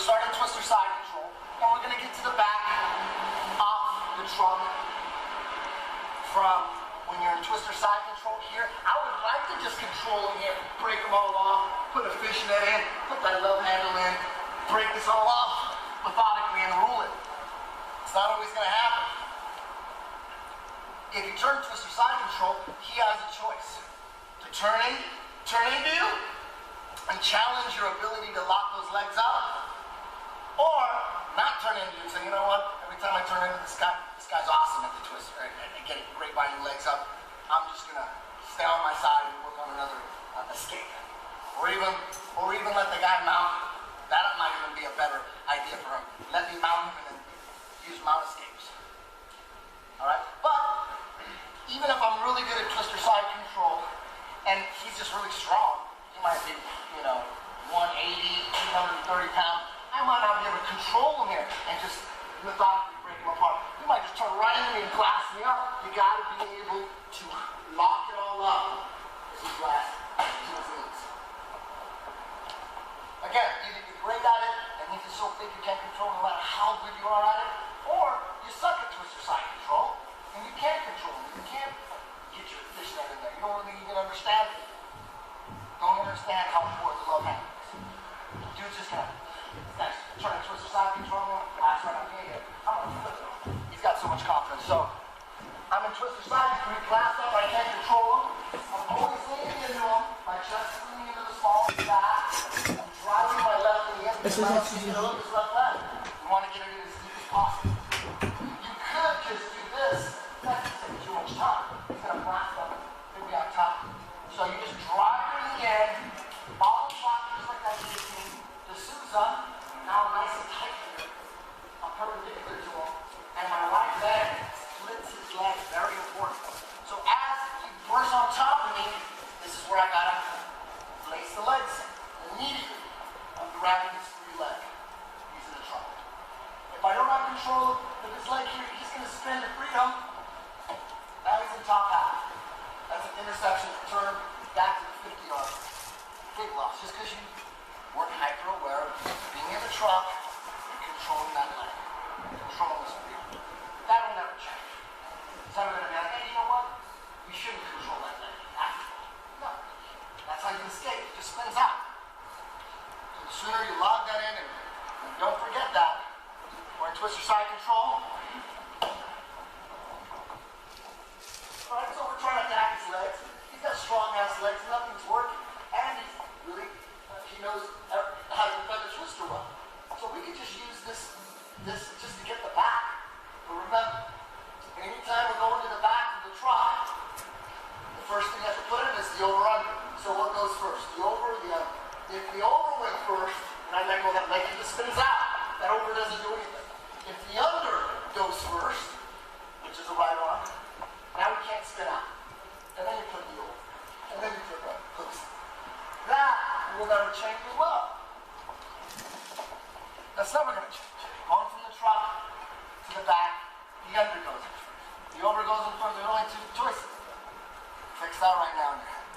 start in twister side control, and we're going to get to the back off the trunk from when you're in twister side control here. I would like to just control in here, break them all off, put a fishnet in, put that love handle in, break this all off methodically and rule it. It's not always going to happen. If you turn twister side control, he has a choice to turn into you and challenge your ability to lock those legs up, or not turn into you and say, you know what, every time I turn into this guy's awesome at the twister, and get it great by your legs up, I'm just gonna stay on my side and work on another escape. Or even let the guy mount. That might even be a better idea for him. Let me mount him and then use mount escapes. Alright? But even if I'm really good at twister side control, and he's just really strong, he might be, 180, 230 pounds, I might not be able to control him here and just methodically break him apart. He might just turn right into me and glass me up. You gotta be able to lock it all up as you glass to his knees. Again, either you're great at it and he's just so big you can't control no matter how good you are at it, or you suck at twister side control and you can't control him. You can't get your fishnet in there. You don't really even understand it. Don't understand how important the love handle is. Dude's just gonna trying to twist side control, glass right up here. I'm gonna flip it. He's got so much confidence. So I'm in twister side, glass up, I can't control him. I'm always leaning into him, my chest leaning into the small of his back. I'm driving my left knee in because my left knee is his left leg. You want to get it in as deep as possible. You could just do this. That doesn't take too much time. He's gonna blast up and be on top. So you just drive your knee in, ball and block just like that the Sousa. Now nice and tight here. I'm perpendicular to him. And my right leg splits his leg. Very important. So as he bursts on top of me, this is where I gotta place the legs. Immediately, I'm grabbing his free leg. He's in the trunk. If I don't have control of his leg here, he's gonna spin the freedom. Now he's in top half. That's an intersection turn back to the 50-yard. Big loss. Just because you weren't hyper-aware of being in the truck and controlling that leg. Controlling this freedom. That will never change. It's never going to be like, hey, you know what? We shouldn't control that leg after all. No. That's how you escape. It just spins out. So the sooner you log that in, and don't forget that, we're in twister side control. Alright, so we're trying to attack his legs. He's got strong-ass legs. Nothing's working. And he's really, he knows how to defend the twister well. So we could just use this just to get the back. But remember, anytime we're going to the back of the truck, the first thing you have to put in is the over-under. So what goes first? The over or the under? If the over went first, and I let go of that leg, it just spins out. That over doesn't do anything. If the under goes first, which is the right arm, now we can't spin out. And then you put the over. And then you put the hooks. That will never change as well. That's never going to change. Going from the truck to the back, the under goes in first. The over goes in first. There are only two choices. Fix that right now in your head.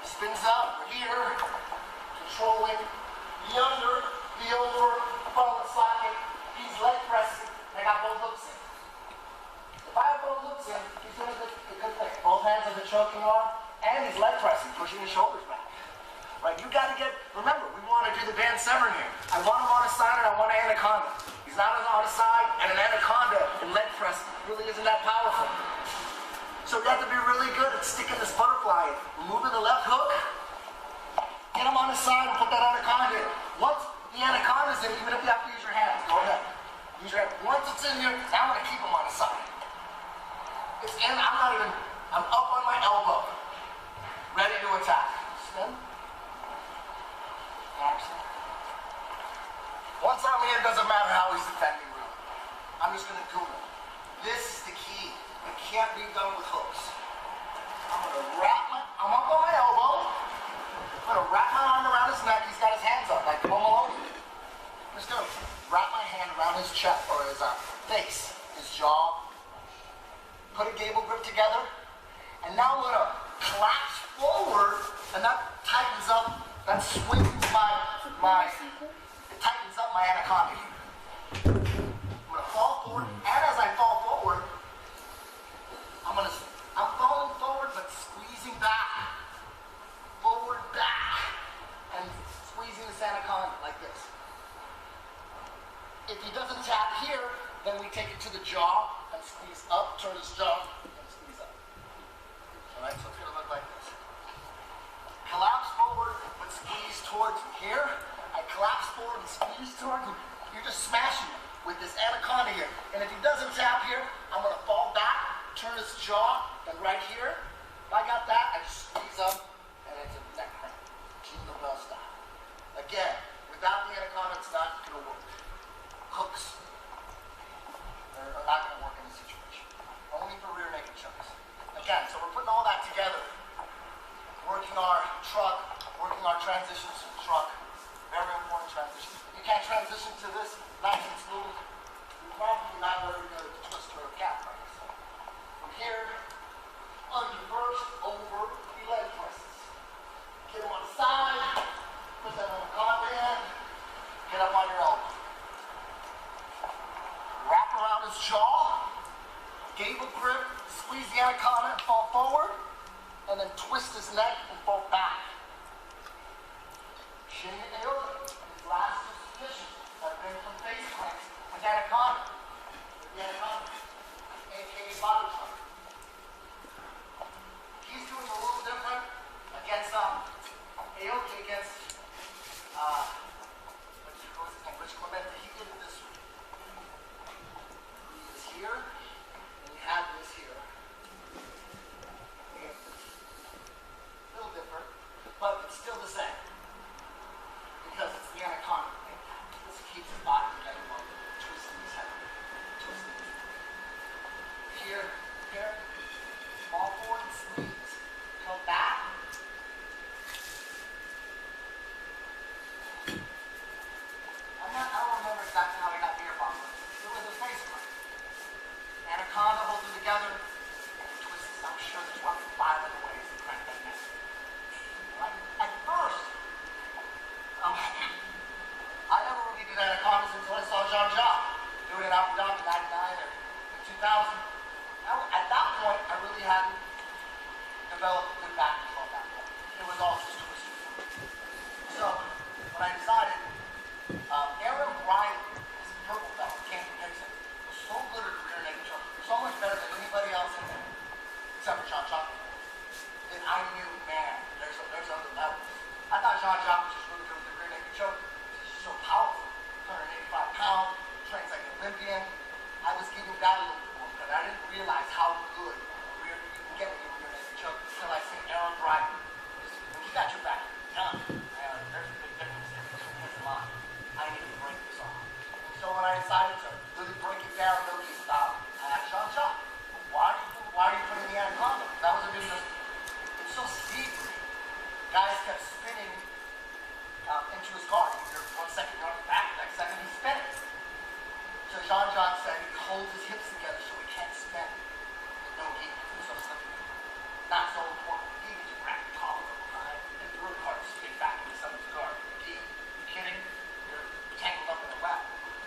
Spins out. We're here. Controlling the under, the over, funnel slacking. He's leg pressing. They got both hooks in. If I have both hooks in, he's doing a good thing. Both hands are the choking arm, and he's leg pressing, pushing his shoulders back. Right? You got to remember, we want to do the band Severn here. I want him on his side and I want an Anaconda. He's not on his side, and an Anaconda in leg press really isn't that powerful. So you have to be really good at sticking this butterfly in. Moving the left hook, get him on his side and put that Anaconda in. Once the Anaconda's in, even if you have to use your hands, go ahead. Use your hands. Once it's in here, now I'm going to keep him on his side. It's in, I'm up on my elbow, ready to attack. Spin. Excellent. Once I'm in, it doesn't matter how he's defending really. I'm just going to do it. This is the key. It can't be done with hooks. I'm up on my elbow. I'm going to wrap my arm around his neck. He's got his hands up like Home Alone. I'm just going to wrap my hand around his chest or his face, his jaw. Put a gable grip together, and now I'm going to collapse forward, and that tightens up, that swings my my anaconda here. I'm gonna fall forward, and as I fall forward, I'm falling forward but squeezing back. Forward, back, and squeezing this anaconda like this. If he doesn't tap here, then we take it to the jaw and squeeze up, turn his jaw, and squeeze up. Alright, so it's gonna look like this. Collapse forward, but squeeze towards here. I collapse forward and squeeze towards him. You're just smashing him with this anaconda here. And if he doesn't tap here, I'm gonna fall back, turn his jaw, and right here, if I got that, I just squeeze up, and it's a neck crank. Jingle bell style. Again, without the anaconda, it's not gonna work. Hooks are not gonna work in this situation. Only for rear naked chokes. Again, so we're putting all that together. Working our truck, working our transitions to the truck. Very important transition. You can't transition to this nice and smooth. You're probably not very good at the twister or cap press. From here, under first, over, your leg presses. Get them on the side, put that on the anaconda in, get up on your elbow. Wrap around his jaw, gable grip, squeeze the anaconda and fall forward, and then twist his neck and fall back. Shin your aorta. These last two positions have been from face planks with anaconda. With the anaconda, aka body truck. He's doing a little different against aorta against Rich Clemente. He did it this way. He is here, and you have this here. A little different, but it's still the same. Because it's the anaconda thing. This keeps his body together while twisting his head. Twisting his head. Here, fall forward and squeeze. Come back. I don't remember exactly how I got beer bomb. It was a face crank. Anaconda, hold it together, and twist this. I'm sure there's 1 to 5 other ways to crank that neck. Right? At first, I never really did anacondas until I saw John doing it out in Abu Dhabi in 99 or in 2000. At that point, I really hadn't developed good back control at that point. It was all just twisted. So, when I decided, Aaron Bryant, this purple belt, came from Dixon, was so good at rear naked choke, so much better than anybody else in there, except for John Jock. Then I knew, man, there's other levels. I thought John Jock was just really good with the rear naked choke. He's just so powerful. 185 pounds, trains like an Olympian. I was giving that a little more, but I didn't realize how good you can get with your rear naked choke until I seen Aaron Bryant. When he got your back, done. There's a big difference there between his line. I need to break this off. So when I decided to really break it down, really stop, I asked John Jock, why are you putting the anaconda? That was a business. It's so steep. Guys kept spinning into his car. You're 1 second, you're on his back, the next second he's spinning. So John Jock said he holds his hips together so he can't spin. With no heat, it's so simple. Not so important. He gets your crack collar over time. And the road car to spin back into someone's car. You kidding? You're tangled up in the web.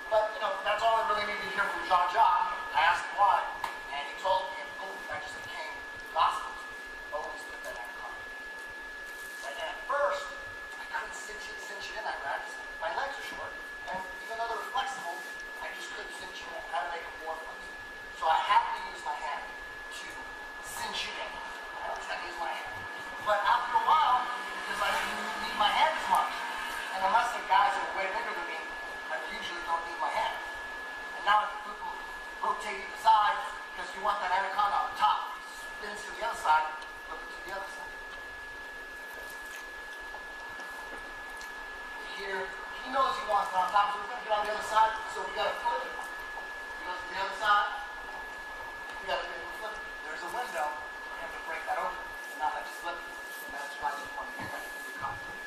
But, that's all I really needed to hear from John Jock. I asked him why, and he told me, that just became gospel. Always put that anaconda. And at first, I couldn't cinch it in that rack. My legs are short, and even though they were flexible, I just couldn't cinch it in. How to make it more flexible. So I had to use my hand to cinch it in. I always had to use my hand. But after a while, because I didn't need my hand as much, and unless the guys are way bigger than me, I usually don't need my hand. And now I can rotate either side, because you want that anaconda on top. Spins to the other side, flip it to the other side. Here, he knows he wants it on top, so we're going to get on the other side, so we got to flip it. He goes to the other side, we got to be able to flip it. There's a window for him to break that open, and not let you flip it. And that's why I just want to get that to the confidence.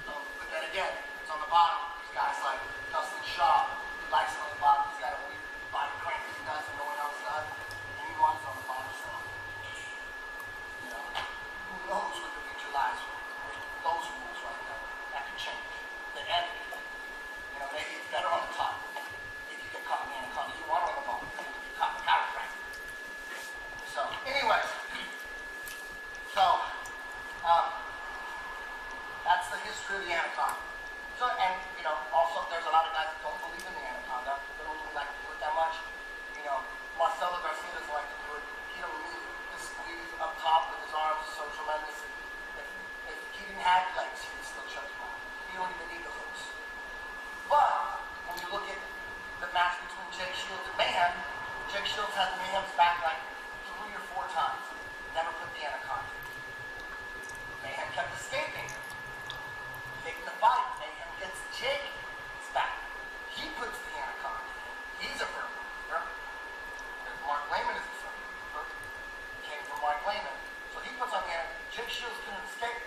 So, but then again, it's on the bottom. There's guys like Dustin Shaw, he likes it on the bottom. He's got a weird body crank that he does and no one else does. And he wants it on the bottom side. Who knows what the future lies for? Those rules right there. That could change. The end. maybe it's better on the top. If you get caught in the anaconda, you want it on the bottom. If you get caught in the chiropractor. So, anyways, that's the history of the anaconda. So, and also there's a lot of guys that don't believe in the anaconda. They don't really like to do it that much. Marcelo Garcia doesn't like to do it. He don't need the squeeze up top with his arms so tremendous. If he didn't have legs, he would still choke him out. He don't even need the hooks. But when you look at the match between Jake Shields and Mayhem, Jake Shields had Mayhem's back like 3 or 4 times. Never put the anaconda. Mayhem kept escaping. Late in the fight, Mayhem gets Jake's back. He puts the anaconda in. He's a burglar. Mark Lehman is the son. Came from Mark Lehman. So he puts on the anaconda. Jake Shields couldn't escape.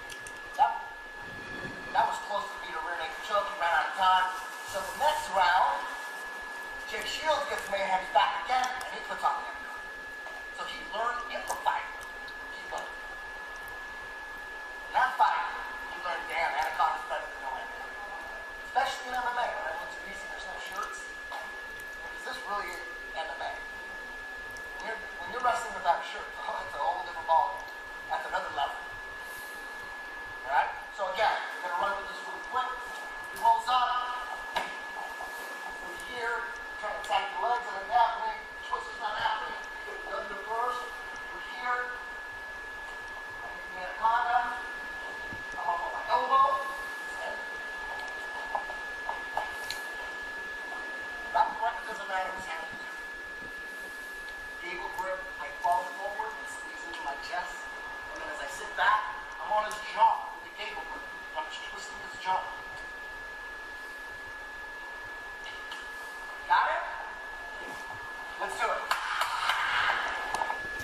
That was close to being a rear naked choke. He ran out of time. So the next round, Jake Shields gets Mayhem's back again, and he puts on the anaconda. So he learned in the fight. He learned. In that fight, he learned, damn, anaconda's better than no anaconda. Especially in MMA, when everyone's greasy, there's no shirts. Is this really MMA? When you're wrestling without a shirt, it's a whole different ball. That's another level. Alright? So again, we're going to run with this really quick. He rolls up. We're here, trying to tighten the legs, and it's happening. Twist is not happening. Doesn't do first. We're here. I get the anaconda. I'm up on my elbow. Back front, it doesn't matter what's happening. Gable grip, I fall forward and squeeze into my chest. And then as I sit back, I'm on his jaw with the gable grip. I'm just twisting his jaw.